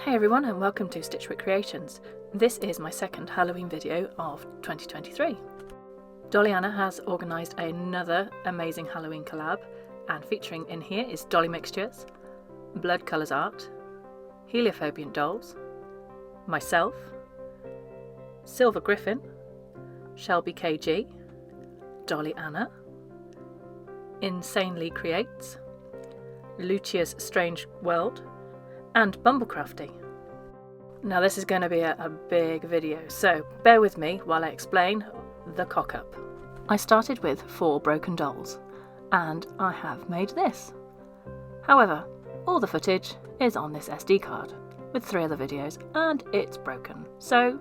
Hey everyone, and welcome to Stitchwork Creations. This is my second Halloween video of 2023. DollyAnna has organised another amazing Halloween collab, and featuring in here is Dollee Mixtures, BlurredColors Art, Heliophobiant dolls, myself, Silver Griffin, Shelby.K.G, DollyAnna, InsaneLeeCreating, Lucía's Strange World, and BumbleCrafty. Now this is going to be a big video, so bear with me while I explain the cock-up. I started with 4 broken dolls, and I have made this. However, all the footage is on this SD card, with 3 other videos, and it's broken, so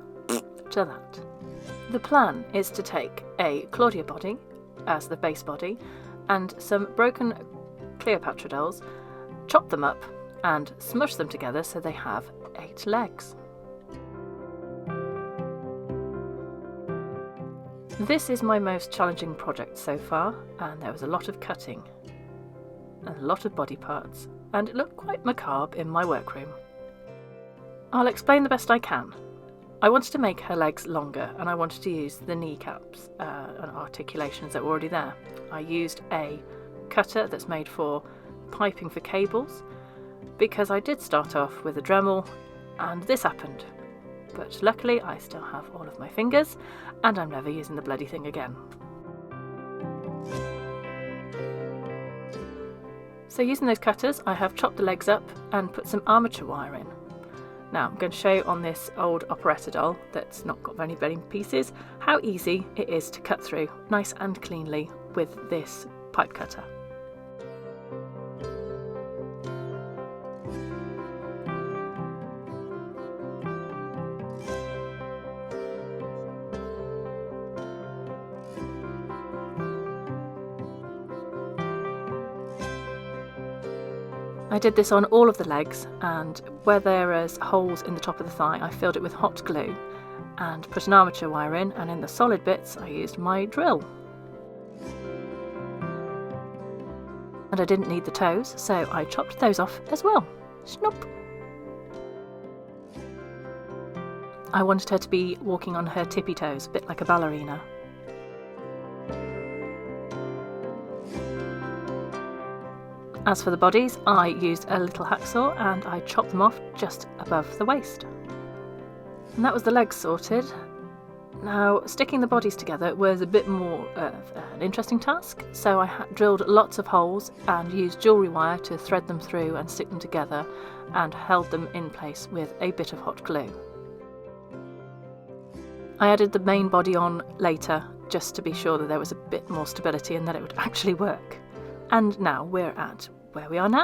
to that. The plan is to take a Claudia body as the base body, and some broken Cleopatra dolls, chop them up, and smush them together so they have 8 legs. This is my most challenging project so far, and there was a lot of cutting and a lot of body parts, and it looked quite macabre in my workroom. I'll explain the best I can. I wanted to make her legs longer, and I wanted to use the kneecaps and articulations that were already there. I used a cutter that's made for piping for cables, because I did start off with a Dremel and this happened, but luckily I still have all of my fingers and I'm never using the bloody thing again. So using those cutters, I have chopped the legs up and put some armature wire in. Now I'm going to show you on this old operetta doll that's not got very many pieces how easy it is to cut through nice and cleanly with this pipe cutter. I did this on all of the legs, and where there is holes in the top of the thigh I filled it with hot glue and put an armature wire in, and in the solid bits I used my drill. And I didn't need the toes, so I chopped those off as well. Snop! I wanted her to be walking on her tippy toes, a bit like a ballerina. As for the bodies, I used a little hacksaw and I chopped them off just above the waist. And that was the legs sorted. Now, sticking the bodies together was a bit more of an interesting task, so I drilled lots of holes and used jewellery wire to thread them through and stick them together, and held them in place with a bit of hot glue. I added the main body on later just to be sure that there was a bit more stability and that it would actually work. And now we're at where we are now.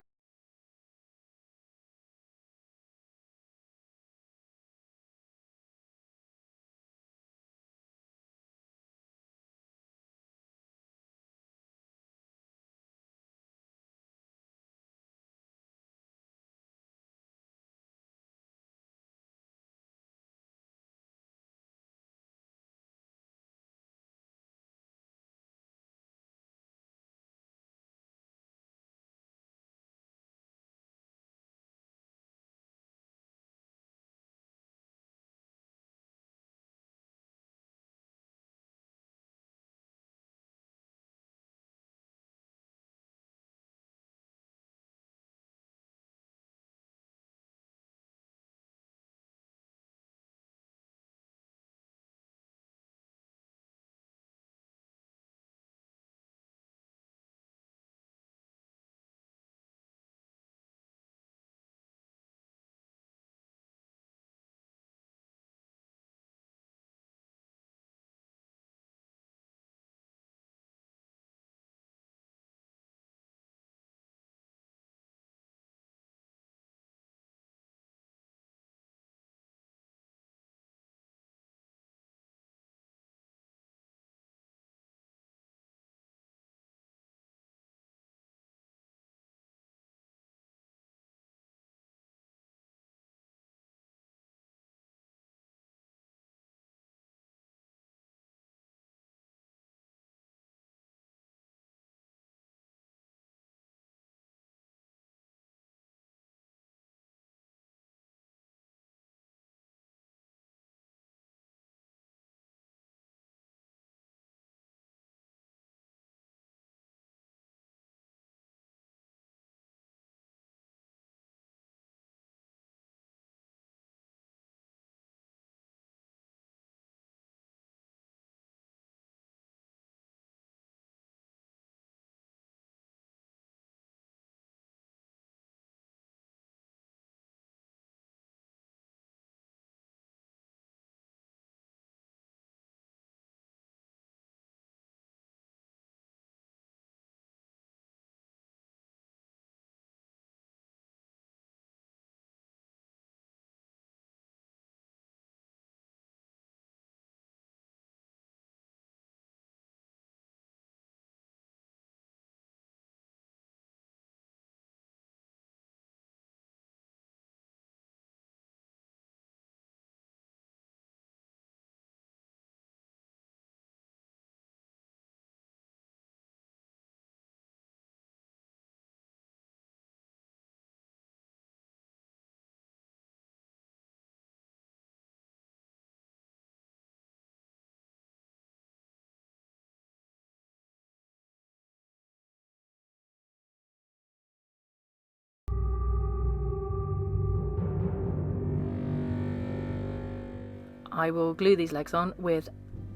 I will glue these legs on with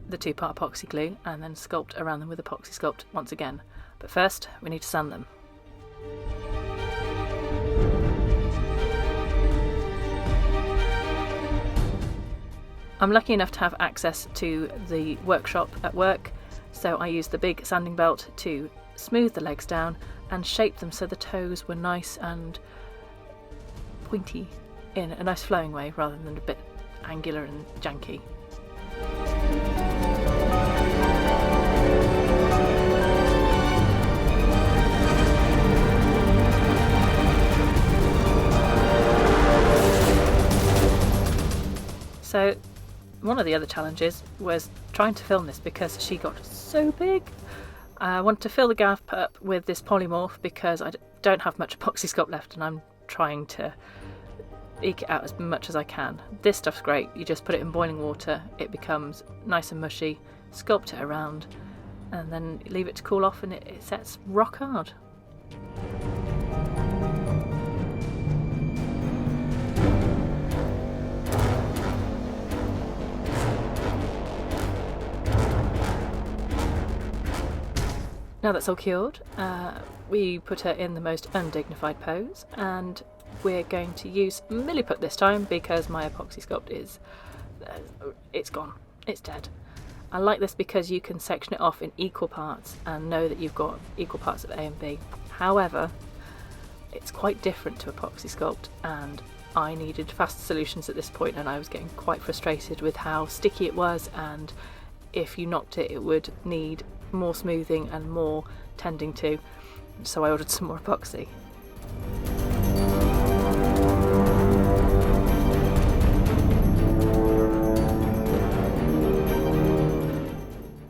the 2-part epoxy glue and then sculpt around them with epoxy sculpt once again. But first we need to sand them. I'm lucky enough to have access to the workshop at work, so I used the big sanding belt to smooth the legs down and shape them so the toes were nice and pointy in a nice flowing way rather than a bit angular and janky. So one of the other challenges was trying to film this because she got so big. I want to fill the gap up with this polymorph because I don't have much epoxy sculpt left and I'm trying to eke it out as much as I can. This stuff's great, you just put it in boiling water, it becomes nice and mushy, sculpt it around and then leave it to cool off and it sets rock hard. Now that's all cured, we put her in the most undignified pose and we're going to use Milliput this time because my epoxy sculpt is, it's gone, it's dead. I like this because you can section it off in equal parts and know that you've got equal parts of A and B. However, it's quite different to epoxy sculpt and I needed fast solutions at this point and I was getting quite frustrated with how sticky it was, and if you knocked it, it would need more smoothing and more tending to, so I ordered some more epoxy.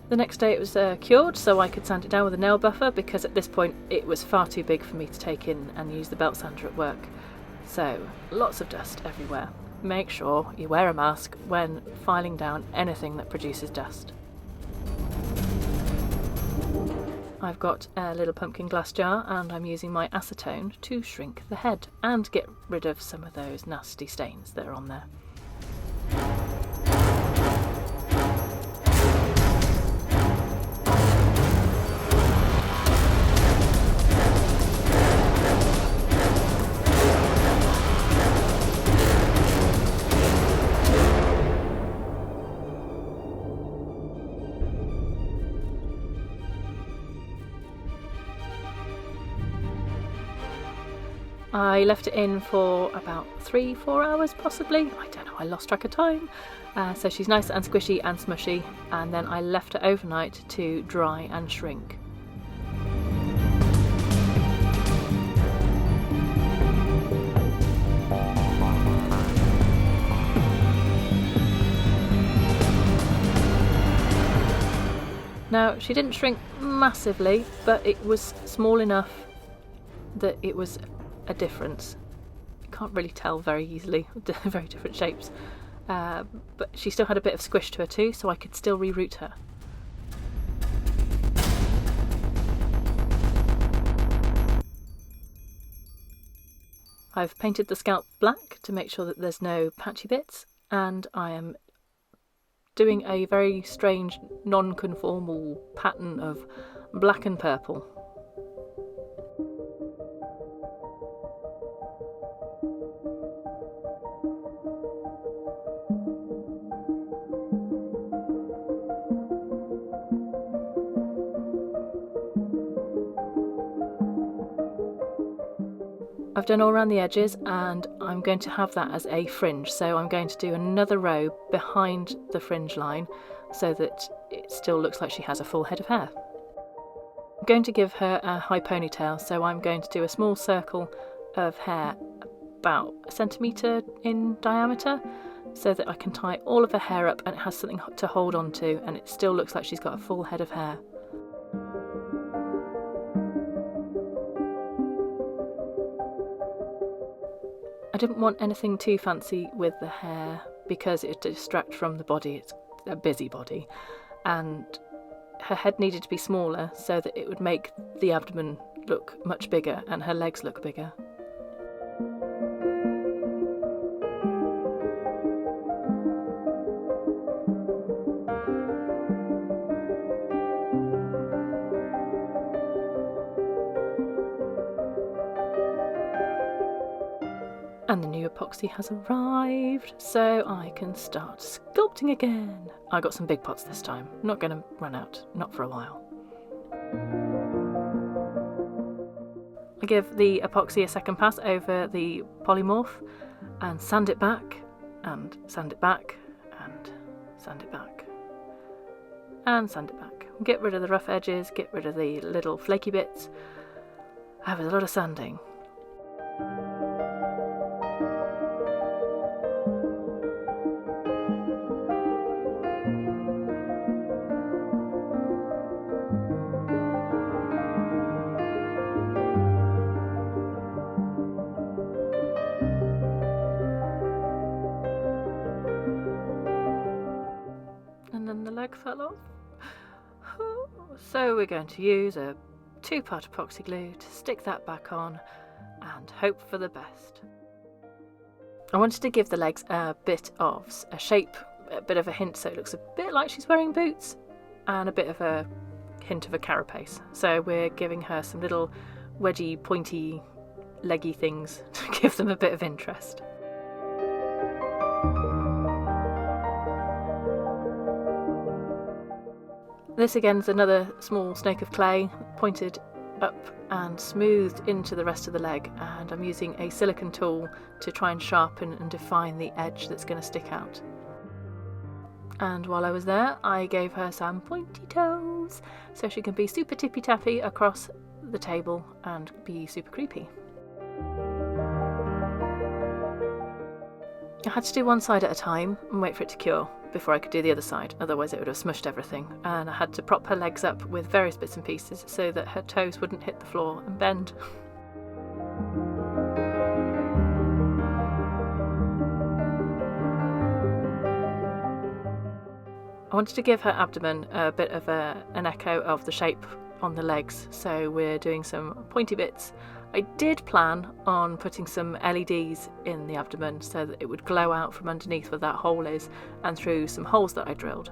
The next day it was cured, so I could sand it down with a nail buffer because at this point it was far too big for me to take in and use the belt sander at work. So lots of dust everywhere. Make sure you wear a mask when filing down anything that produces dust. I've got a little pumpkin glass jar and I'm using my acetone to shrink the head and get rid of some of those nasty stains that are on there. I left it in for about 3-4 hours possibly, I don't know, I lost track of time. So she's nice and squishy and smushy, and then I left her overnight to dry and shrink. Now she didn't shrink massively, but it was small enough that it was a difference. You can't really tell very easily, very different shapes, but she still had a bit of squish to her too, so I could still reroute her. I've painted the scalp black to make sure that there's no patchy bits, and I am doing a very strange non-conformal pattern of black and purple. I've done all around the edges and I'm going to have that as a fringe, so I'm going to do another row behind the fringe line so that it still looks like she has a full head of hair. I'm going to give her a high ponytail, so I'm going to do a small circle of hair about 1 centimetre in diameter so that I can tie all of her hair up and it has something to hold on to and it still looks like she's got a full head of hair. I didn't want anything too fancy with the hair because it would distract from the body. It's a busy body, and her head needed to be smaller so that it would make the abdomen look much bigger and her legs look bigger. epoxy has arrived, so I can start sculpting again. I got some big pots this time, not going to run out, not for a while. I give the epoxy a second pass over the polymorph and sand it back, and sand it back, and sand it back, and sand it back. Get rid of the rough edges, get rid of the little flaky bits. That was a lot of sanding. And then the leg fell off. So we're going to use a 2-part epoxy glue to stick that back on and hope for the best. I wanted to give the legs a bit of a shape, a bit of a hint, so it looks a bit like she's wearing boots, and a bit of a hint of a carapace. So we're giving her some little wedgy, pointy, leggy things to give them a bit of interest. This again is another small snake of clay, pointed up and smoothed into the rest of the leg, and I'm using a silicone tool to try and sharpen and define the edge that's going to stick out. And while I was there, I gave her some pointy toes so she can be super tippy tappy across the table and be super creepy. I had to do one side at a time and wait for it to cure before I could do the other side, otherwise it would have smushed everything, and I had to prop her legs up with various bits and pieces so that her toes wouldn't hit the floor and bend. I wanted to give her abdomen a bit of an echo of the shape on the legs, so we're doing some pointy bits. I did plan on putting some LEDs in the abdomen so that it would glow out from underneath where that hole is and through some holes that I drilled,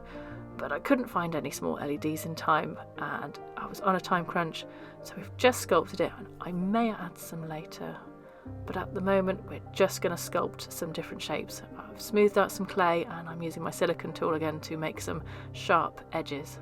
but I couldn't find any small LEDs in time and I was on a time crunch, so we've just sculpted it and I may add some later, but at the moment we're just going to sculpt some different shapes. I've smoothed out some clay and I'm using my silicone tool again to make some sharp edges.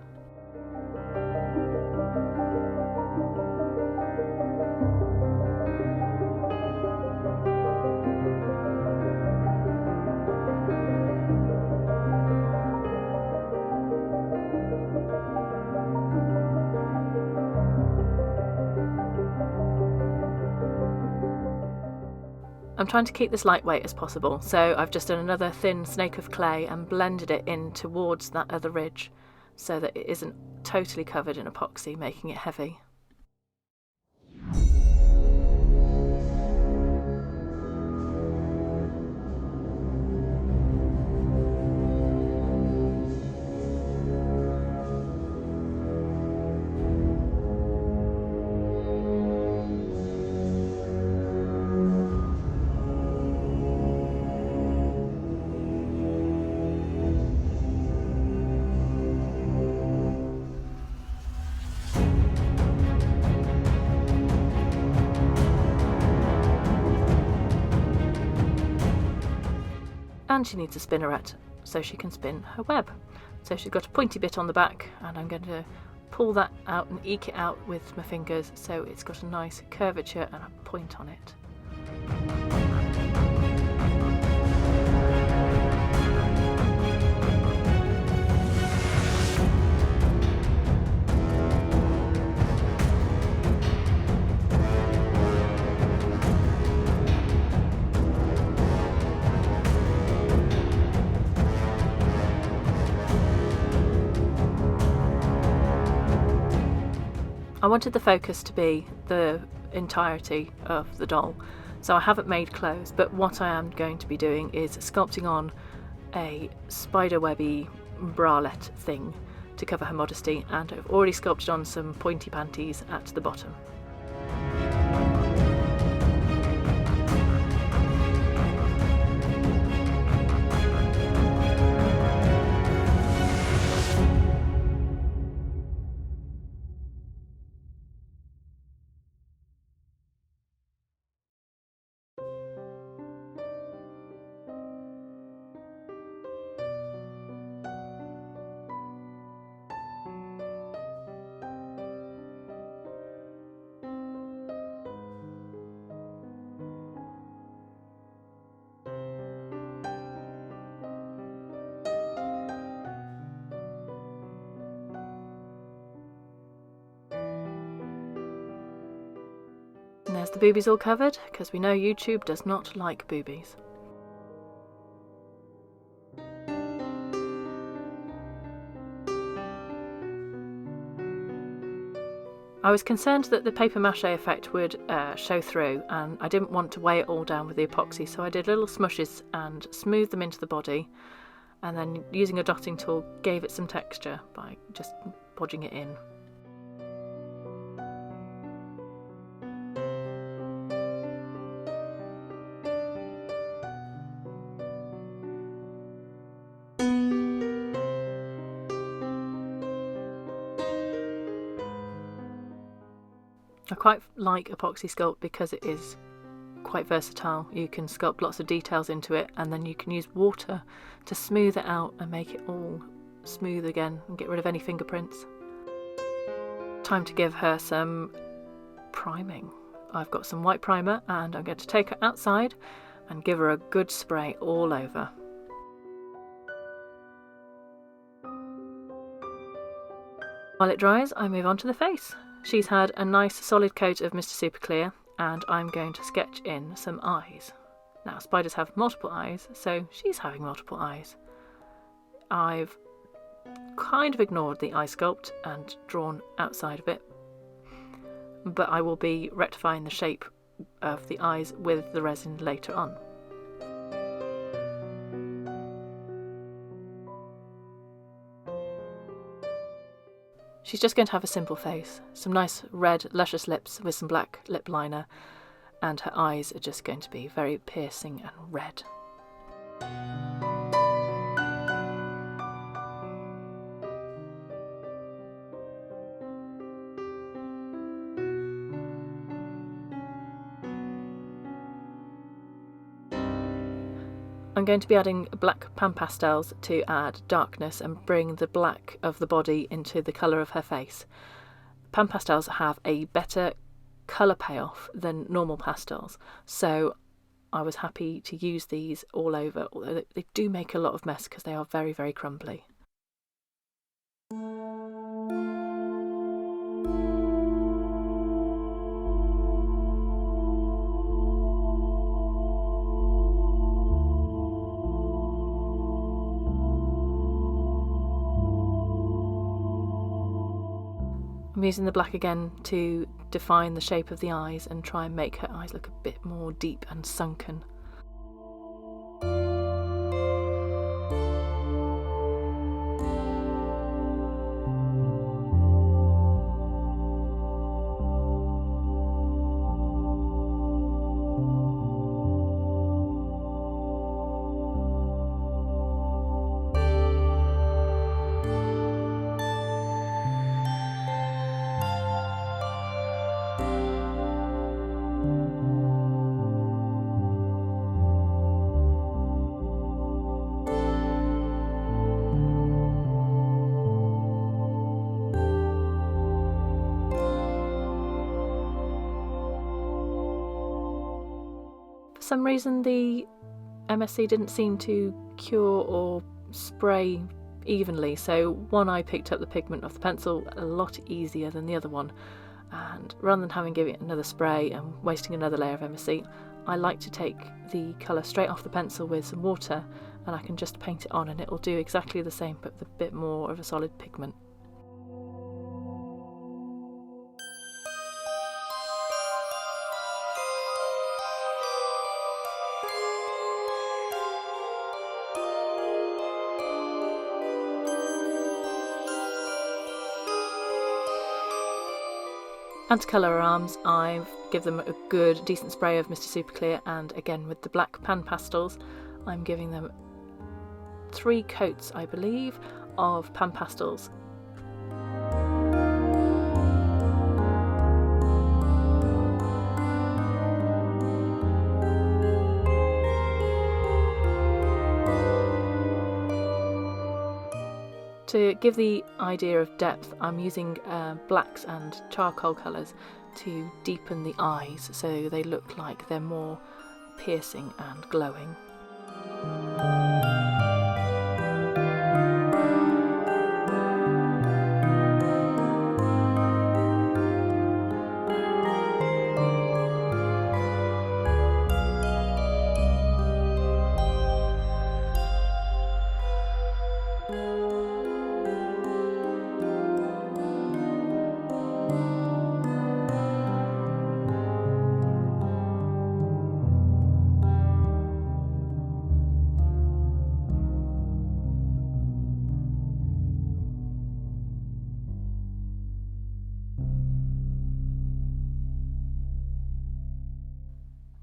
I'm trying to keep this lightweight as possible, so I've just done another thin snake of clay and blended it in towards that other ridge so that it isn't totally covered in epoxy, making it heavy. And she needs a spinneret so she can spin her web. So she's got a pointy bit on the back and I'm going to pull that out and eke it out with my fingers so it's got a nice curvature and a point on it. I wanted the focus to be the entirety of the doll, so I haven't made clothes, but what I am going to be doing is sculpting on a spiderwebby bralette thing to cover her modesty, and I've already sculpted on some pointy panties at the bottom. Has the boobies all covered? Because we know YouTube does not like boobies. I was concerned that the paper mache effect would show through, and I didn't want to weigh it all down with the epoxy, so I did little smushes and smoothed them into the body, and then using a dotting tool gave it some texture by just bodging it in. I quite like epoxy sculpt because it is quite versatile. You can sculpt lots of details into it, and then you can use water to smooth it out and make it all smooth again and get rid of any fingerprints. Time to give her some priming. I've got some white primer and I'm going to take her outside and give her a good spray all over. While it dries, I move on to the face. She's had a nice solid coat of Mr. Super Clear, and I'm going to sketch in some eyes. Now, spiders have multiple eyes, so she's having multiple eyes. I've kind of ignored the eye sculpt and drawn outside of it, but I will be rectifying the shape of the eyes with the resin later on. She's just going to have a simple face, some nice red luscious lips with some black lip liner, and her eyes are just going to be very piercing and red. I'm going to be adding black pan pastels to add darkness and bring the black of the body into the colour of her face. Pan pastels have a better colour payoff than normal pastels, so I was happy to use these all over, although they do make a lot of mess because they are very, very crumbly. I'm using the black again to define the shape of the eyes and try and make her eyes look a bit more deep and sunken. For some reason the MSC didn't seem to cure or spray evenly, so one eye picked up the pigment of the pencil a lot easier than the other one, and rather than having to give it another spray and wasting another layer of MSC, I like to take the colour straight off the pencil with some water and I can just paint it on and it will do exactly the same but with a bit more of a solid pigment. And to colour her arms, I've given them a good decent spray of Mr. Super Clear, and again with the black pan pastels I'm giving them 3 coats, I believe, of pan pastels. To give the idea of depth, I'm using blacks and charcoal colours to deepen the eyes so they look like they're more piercing and glowing.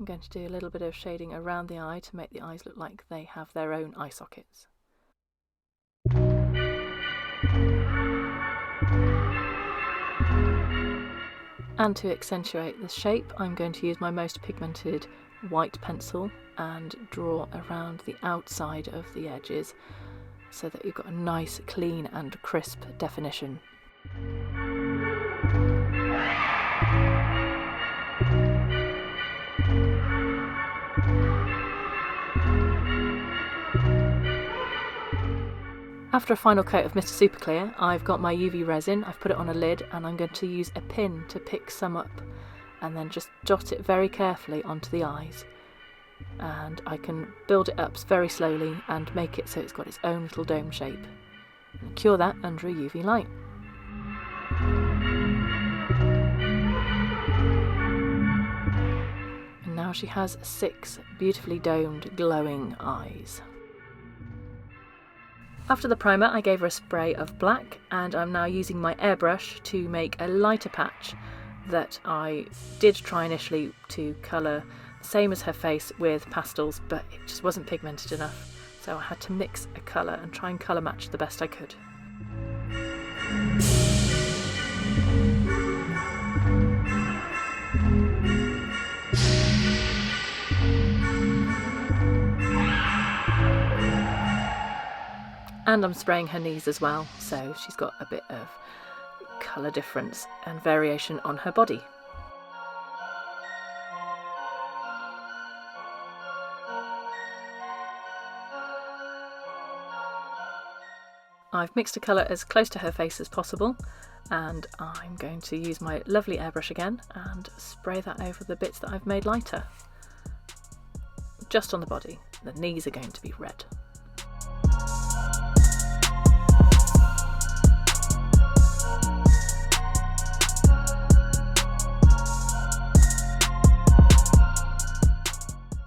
going to do a little bit of shading around the eye to make the eyes look like they have their own eye sockets. And to accentuate the shape, I'm going to use my most pigmented white pencil and draw around the outside of the edges so that you've got a nice, clean and crisp definition. After a final coat of Mr. Super Clear, I've got my UV resin, I've put it on a lid, and I'm going to use a pin to pick some up and then just dot it very carefully onto the eyes. And I can build it up very slowly and make it so it's got its own little dome shape. And cure that under a UV light. And now she has 6 beautifully domed, glowing eyes. After the primer, I gave her a spray of black, and I'm now using my airbrush to make a lighter patch that I did try initially to colour the same as her face with pastels, but it just wasn't pigmented enough, so I had to mix a colour and try and colour match the best I could. And I'm spraying her knees as well, so she's got a bit of colour difference and variation on her body. I've mixed a colour as close to her face as possible, and I'm going to use my lovely airbrush again and spray that over the bits that I've made lighter. Just on the body. The knees are going to be red.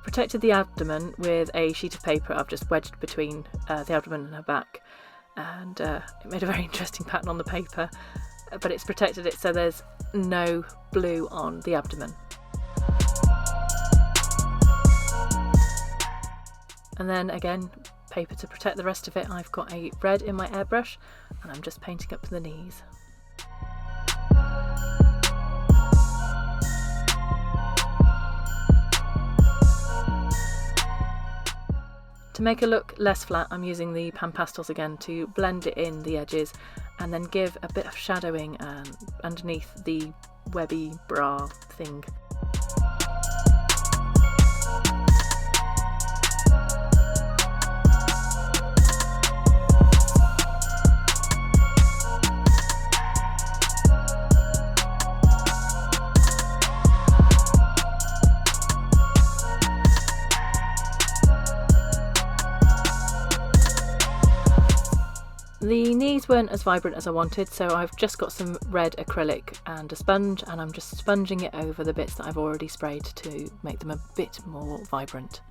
Protected the abdomen with a sheet of paper I've just wedged between the abdomen and her back, and it made a very interesting pattern on the paper, but it's protected it so there's no blue on the abdomen. And then again, paper to protect the rest of it. I've got a red in my airbrush and I'm just painting up to the knees. To make it look less flat, I'm using the pan pastels again to blend it in the edges and then give a bit of shadowing underneath the webby bra thing. The knees weren't as vibrant as I wanted, so I've just got some red acrylic and a sponge, and I'm just sponging it over the bits that I've already sprayed to make them a bit more vibrant.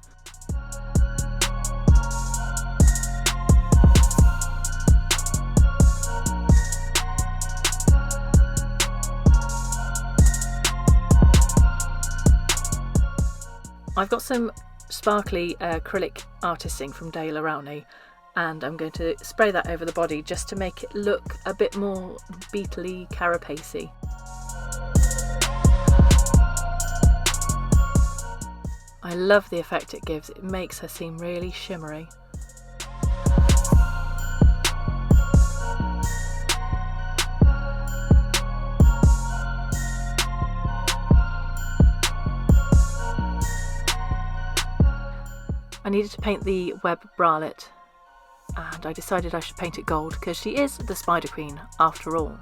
I've got some sparkly acrylic artist ink from DollyAnna, and I'm going to spray that over the body just to make it look a bit more beetly, carapacey. I love the effect it gives, it makes her seem really shimmery. I needed to paint the web bralette, and I decided I should paint it gold because she is the Spider Queen after all.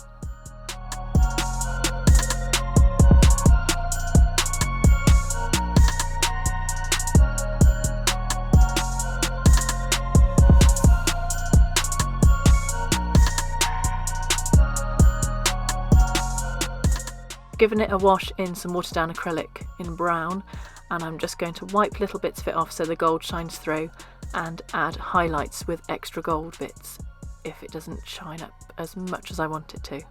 Given it a wash in some watered down acrylic in brown, and I'm just going to wipe little bits of it off so the gold shines through, and add highlights with extra gold bits if it doesn't shine up as much as I want it to.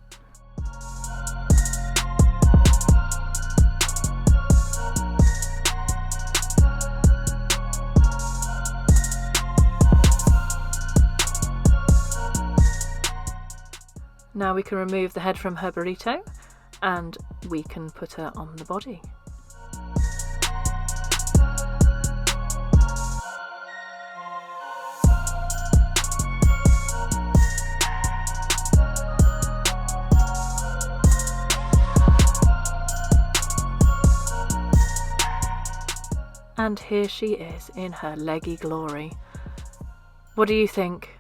Now we can remove the head from her burrito and we can put her on the body. And here she is in her leggy glory. What do you think?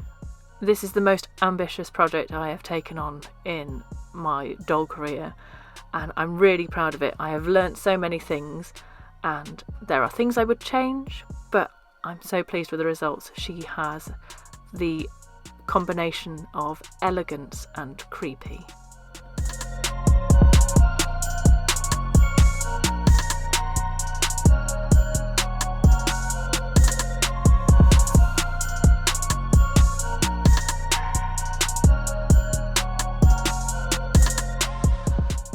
This is the most ambitious project I have taken on in my doll career, and I'm really proud of it. I have learnt so many things, and there are things I would change, but I'm so pleased with the results. She has the combination of elegance and creepy.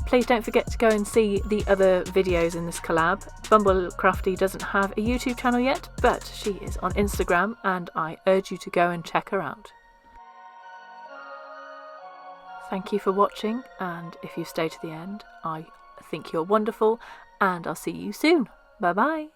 Please don't forget to go and see the other videos in this collab. BumbleCrafty doesn't have a YouTube channel yet, but she is on Instagram and I urge you to go and check her out. Thank you for watching, and if you stay to the end, I think you're wonderful, and I'll see you soon. Bye bye.